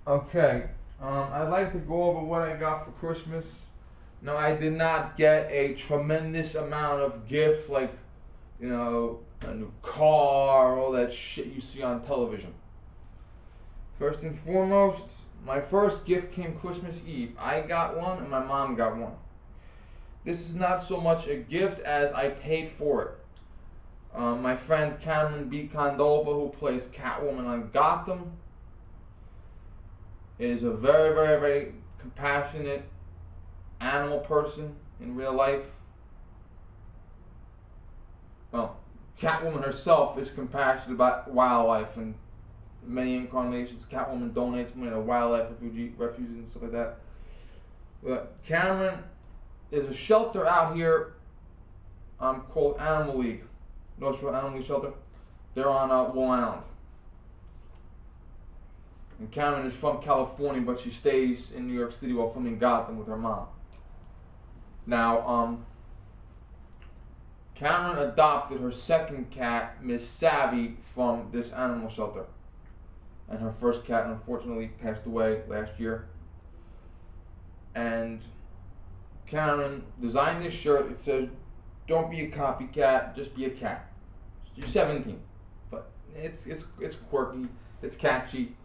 Okay, I'd like to go over what I got for Christmas. No, I did not get a tremendous amount of gifts like, a new car, all that shit you see on television. First and foremost, my first gift came Christmas Eve. I got one and my mom got one. This is not so much a gift as I paid for it. My friend Cameron B. Condova, who plays Catwoman on Gotham, is a very, very, very compassionate animal person in real life. Well, Catwoman herself is compassionate about wildlife, and many incarnations, Catwoman donates money to wildlife refuges and stuff like that. But Cameron is a shelter out here called Animal League, North Shore Animal League Shelter. They're on Long Island. And Cameron is from California, but she stays in New York City while filming Gotham with her mom. Now, Cameron adopted her second cat, Miss Savvy, from this animal shelter. And her first cat, unfortunately, passed away last year. And Cameron designed this shirt. It says, "Don't be a copycat, just be a cat." You're 17, but it's quirky, it's catchy.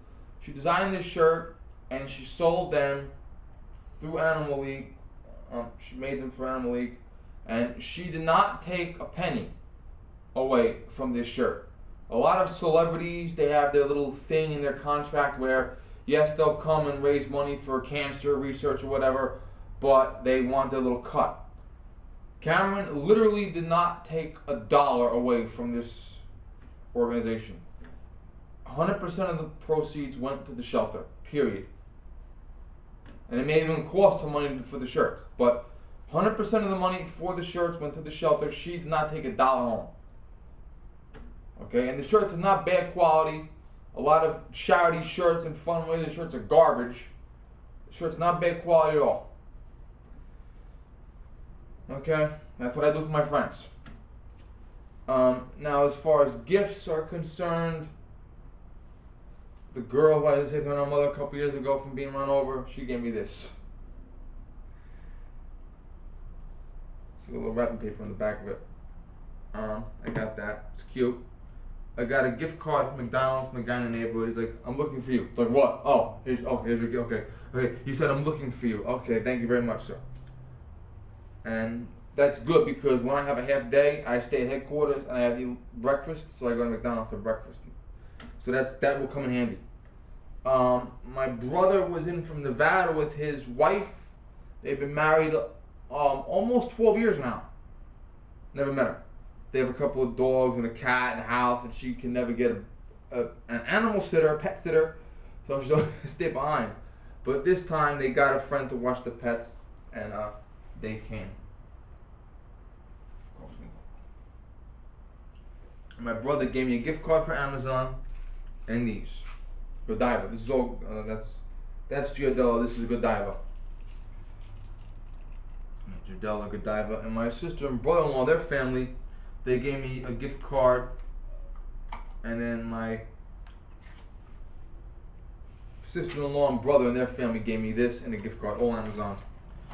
She designed this shirt and she sold them through Animal League. She made them for Animal League, and she did not take a penny away from this shirt. A lot of celebrities, they have their little thing in their contract where, yes, they'll come and raise money for cancer research or whatever, but they want their little cut. Cameron literally did not take a dollar away from this organization. 100% of the proceeds went to the shelter, period. And it may even cost her money for the shirts, but 100% of the money for the shirts went to the shelter. She did not take a dollar home. Okay, and the shirts are not bad quality. A lot of charity shirts and fundraiser shirts are garbage. The shirt's not bad quality at all. Okay, that's what I do for my friends. Now, as far as gifts are concerned, the girl who I saved her mother a couple years ago from being run over, she gave me this. See a little wrapping paper on the back of it. I got that. It's cute. I got a gift card from McDonald's from the guy in the neighborhood. He's like, "I'm looking for you." It's like, "What?" "Oh, here's your gift." Okay. He said, "I'm looking for you." "Okay, thank you very much, sir." And that's good because when I have a half day, I stay at headquarters and I have to eat breakfast, so I go to McDonald's for breakfast. So that will come in handy. My brother was in from Nevada with his wife. They've been married almost 12 years now. Never met her. They have a couple of dogs and a cat in the house, and she can never get an animal sitter, a pet sitter, so she'll stay behind. But this time they got a friend to watch the pets, and they came. My brother gave me a gift card for Amazon and these. Godiva. This is all, that's Giardello, this is Godiva. Giardello, Godiva. And my sister and brother-in-law, their family, they gave me a gift card. And then my sister-in-law and brother and their family gave me this and a gift card, all Amazon.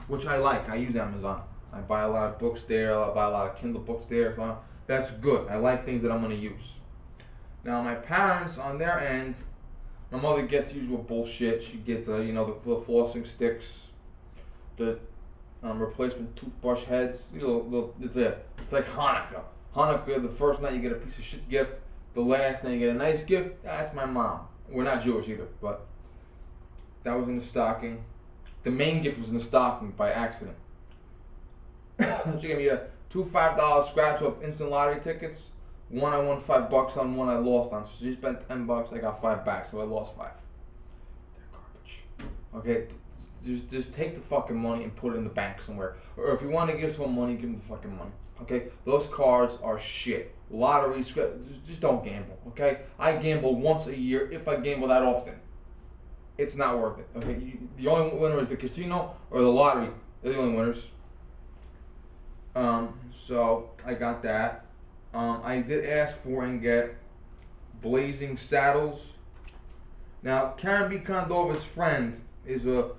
Which I like, I use Amazon. I buy a lot of books there, I buy a lot of Kindle books there, so that's good. I like things that I'm going to use. Now my parents, on their end, my mother gets the usual bullshit. She gets, the flossing sticks, the replacement toothbrush heads. It's like Hanukkah. Hanukkah, the first night you get a piece of shit gift. The last night you get a nice gift. That's my mom. We're not Jewish either, but that was in the stocking. The main gift was in the stocking by accident. She gave me two $5 scratch off instant lottery tickets. One I won $5 on, one I lost on. So she spent $10, I got $5 back, so I lost $5. They're garbage. Okay, just take the fucking money and put it in the bank somewhere. Or if you want to give someone money, give them the fucking money. Okay, those cards are shit. Lottery, just don't gamble. Okay, I gamble once a year if I gamble that often. It's not worth it. Okay, the only winner is the casino or the lottery. They're the only winners. So I got that. I did ask for and get Blazing Saddles Now, Karen B. Condova's friend is a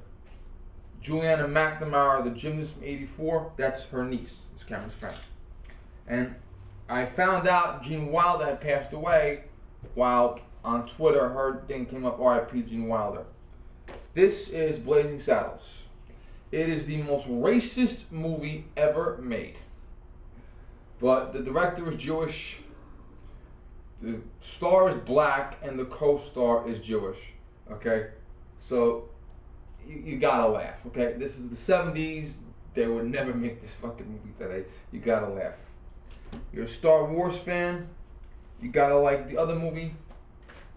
Juliana McNamara, the gymnast from '84. That's her niece. It's Karen's friend. And I found out Gene Wilder had passed away while on Twitter her thing came up, R.I.P. Gene Wilder. This is Blazing Saddles. It is the most racist movie ever made. But the director is Jewish, the star is black, and the co-star is Jewish. Okay? So, you gotta laugh, okay? This is the 70s. They would never make this fucking movie today. You gotta laugh. You're a Star Wars fan, you gotta like the other movie,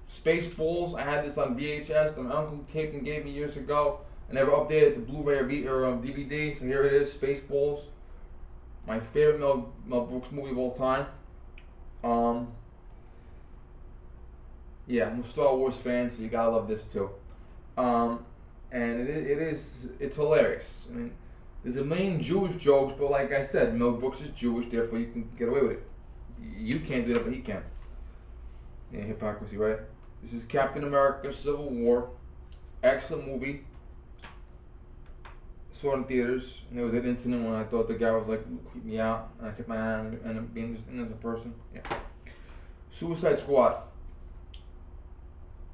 Spaceballs. I had this on VHS that my uncle taped and gave me years ago. I never updated it to Blu-ray or DVD, so here it is, Spaceballs. My favorite Mel Brooks movie of all time. Yeah, I'm a Star Wars fan, so you gotta love this too. And it's hilarious. I mean, there's a million Jewish jokes, but like I said, Mel Brooks is Jewish, therefore you can get away with it. You can't do that, but he can. Yeah, hypocrisy, right? This is Captain America: Civil War. Excellent movie. Saw it in theaters, and there was an incident when I thought the guy was like creep me out, and I kept my eye on him and being just in as a person. Yeah. Suicide Squad.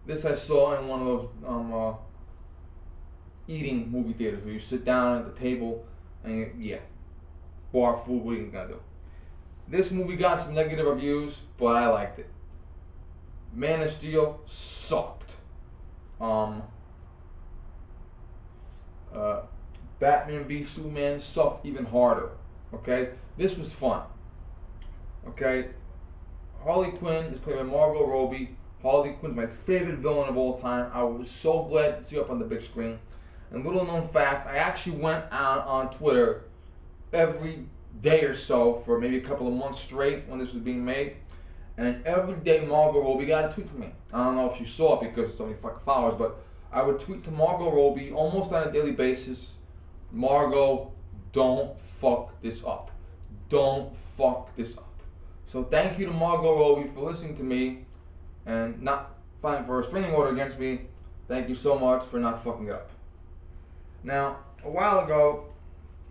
This I saw in one of those eating movie theaters where you sit down at the table and bar food. What are you gonna do? This movie got some negative reviews, but I liked it. Man of Steel sucked. Batman v Superman sucked even harder. Okay, this was fun. Okay, Harley Quinn is played by Margot Robbie. Harley Quinn's my favorite villain of all time. I was so glad to see her up on the big screen. And little known fact, I actually went out on Twitter every day or so for maybe a couple of months straight when this was being made. And every day Margot Robbie got a tweet from me. I don't know if you saw it because of so many fucking followers, but I would tweet to Margot Robbie almost on a daily basis. Margot, don't fuck this up. Don't fuck this up. So thank you to Margot Robbie for listening to me and not filing for a restraining order against me. Thank you so much for not fucking it up. Now, a while ago,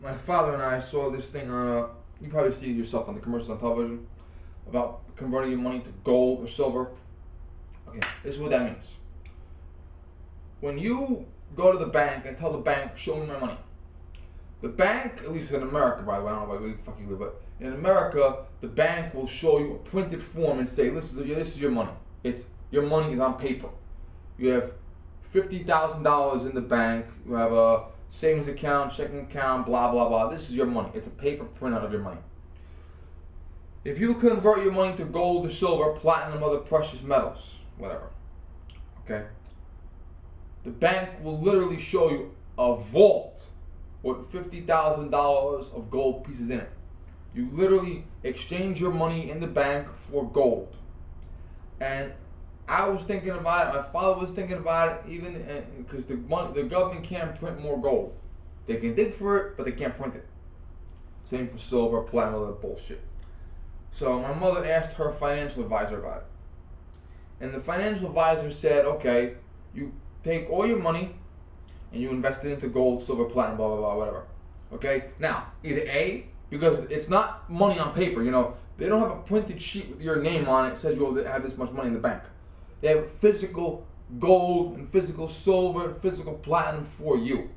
my father and I saw this thing on you probably see it yourself on the commercials on television, about converting your money to gold or silver. Okay, this is what that means. When you go to the bank and tell the bank, show me my money. The bank, at least in America, by the way, I don't know where the fuck you live, but in America, the bank will show you a printed form and say, this is your money. Your money is on paper. You have $50,000 in the bank. You have a savings account, checking account, blah, blah, blah. This is your money. It's a paper printout of your money. If you convert your money to gold or silver, platinum, other precious metals, whatever, okay, the bank will literally show you a vault with $50,000 of gold pieces in it. You literally exchange your money in the bank for gold. And I was thinking about it, my father was thinking about it, even because the government can't print more gold. They can dig for it, but they can't print it. Same for silver, platinum, all that bullshit. So my mother asked her financial advisor about it. And the financial advisor said, okay, you take all your money and you invest it into gold, silver, platinum, blah, blah, blah, whatever. Okay? Now, either A, because it's not money on paper, you know, they don't have a printed sheet with your name on it that says you'll have this much money in the bank. They have physical gold and physical silver and physical platinum for you.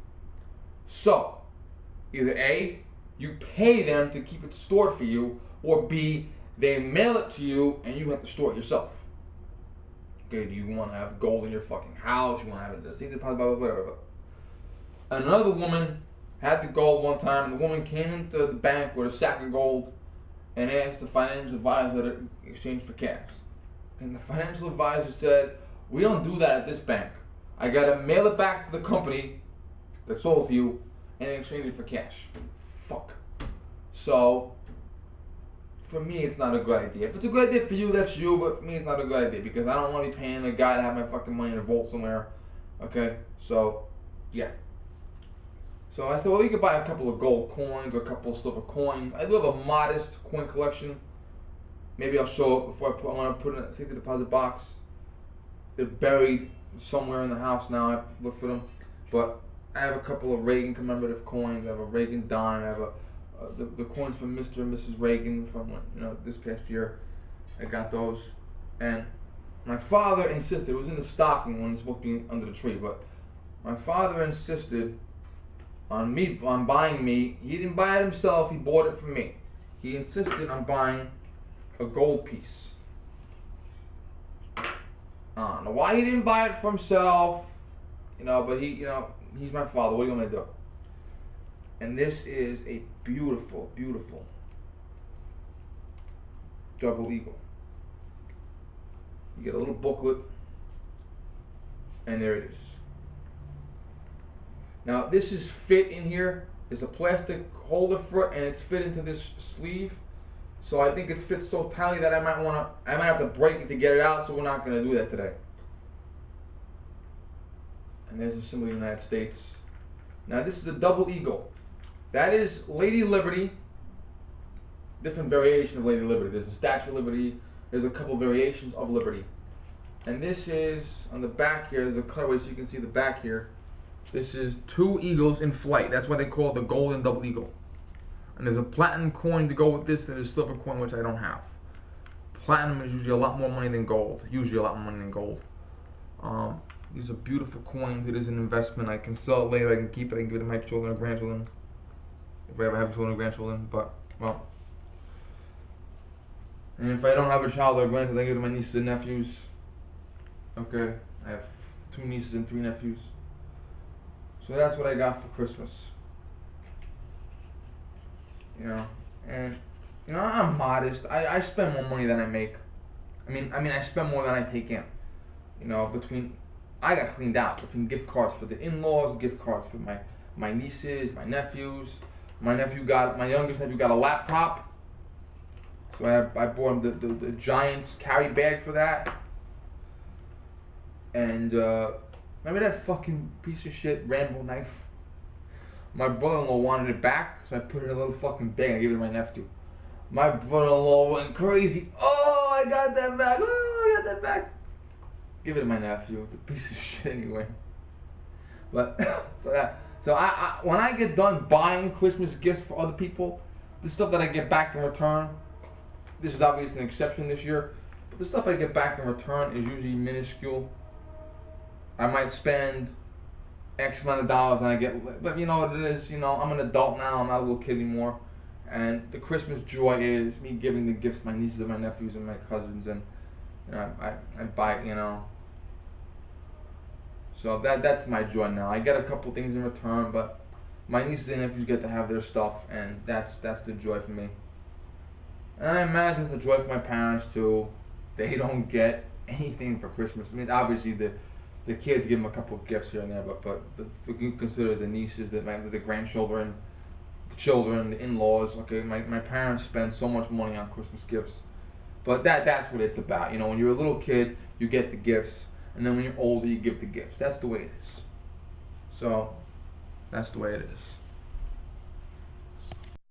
So, either A, you pay them to keep it stored for you, or B, they mail it to you and you have to store it yourself. Okay, do you want to have gold in your fucking house? You want to have it in the safe deposit, blah, blah, whatever. Another woman had the gold one time. The woman came into the bank with a sack of gold and asked the financial advisor to exchange for cash. And the financial advisor said, we don't do that at this bank. I gotta mail it back to the company that sold to you and exchange it for cash. Fuck. So, for me, it's not a good idea. If it's a good idea for you, that's you, but for me, it's not a good idea because I don't want to be paying a guy to have my fucking money in a vault somewhere. Okay? So, yeah. So I said, well, you could buy a couple of gold coins or a couple of silver coins. I do have a modest coin collection. Maybe I'll show it before I want to put it in a safety deposit box. They're buried somewhere in the house now. I have to look for them, but I have a couple of Reagan commemorative coins. I have a Reagan dime. I have the coins from Mr. and Mrs. Reagan from this past year. I got those, and my father insisted, it was in the stocking when it's supposed to be under the tree, but my father insisted on buying me. He didn't buy it himself. He bought it for me. He insisted on buying a gold piece. I don't know why he didn't buy it for himself, but he's my father. What do you want me to do? And this is a beautiful, beautiful double eagle. You get a little booklet, and there it is. Now this is fit in here. There's a plastic holder for it, and it's fit into this sleeve. So I think it's fit so tightly that I might have to break it to get it out. So we're not going to do that today. And there's a symbol of the United States. Now this is a double eagle. That is Lady Liberty. Different variation of Lady Liberty. There's a Statue of Liberty. There's a couple variations of Liberty. And this is, on the back here, there's a cutaway so you can see the back here. This is 2 eagles in flight. That's why they call it the golden double eagle. And there's a platinum coin to go with this, and there's a silver coin, which I don't have. Platinum is usually a lot more money than gold. Usually a lot more money than gold. These are beautiful coins. It is an investment. I can sell it later. I can keep it. I can give it to my children or grandchildren. If I ever have children or grandchildren. But, well. And if I don't have a child or a grandchild, I give it to my nieces and nephews. Okay. I have 2 nieces and 3 nephews. So that's what I got for Christmas. And I'm modest. I spend more money than I make. I mean I spend more than I take in. I got cleaned out between gift cards for the in-laws, gift cards for my nieces, my nephews. My youngest nephew got a laptop. So I bought him the Giants carry bag for that. And remember that fucking piece of shit Rambo knife? My brother-in-law wanted it back, so I put it in a little fucking bag and I gave it to my nephew. My brother-in-law went crazy. Oh, I got that back. Oh, I got that back. Give it to my nephew. It's a piece of shit anyway. But so I when I get done buying Christmas gifts for other people, the stuff that I get back in return, this is obviously an exception this year, but the stuff I get back in return is usually minuscule. I might spend X amount of dollars and I get, but you know what it is, I'm an adult now, I'm not a little kid anymore. And the Christmas joy is me giving the gifts to my nieces and my nephews and my cousins, and I buy, So that's my joy now. I get a couple things in return, but my nieces and nephews get to have their stuff, and that's the joy for me. And I imagine it's the joy for my parents too. They don't get anything for Christmas. I mean, obviously the kids give them a couple of gifts here and there, but if you consider the nieces, the grandchildren, the children, the in-laws. Okay, my parents spend so much money on Christmas gifts, but that's what it's about. When you're a little kid, you get the gifts, and then when you're older, you give the gifts. That's the way it is. So, that's the way it is.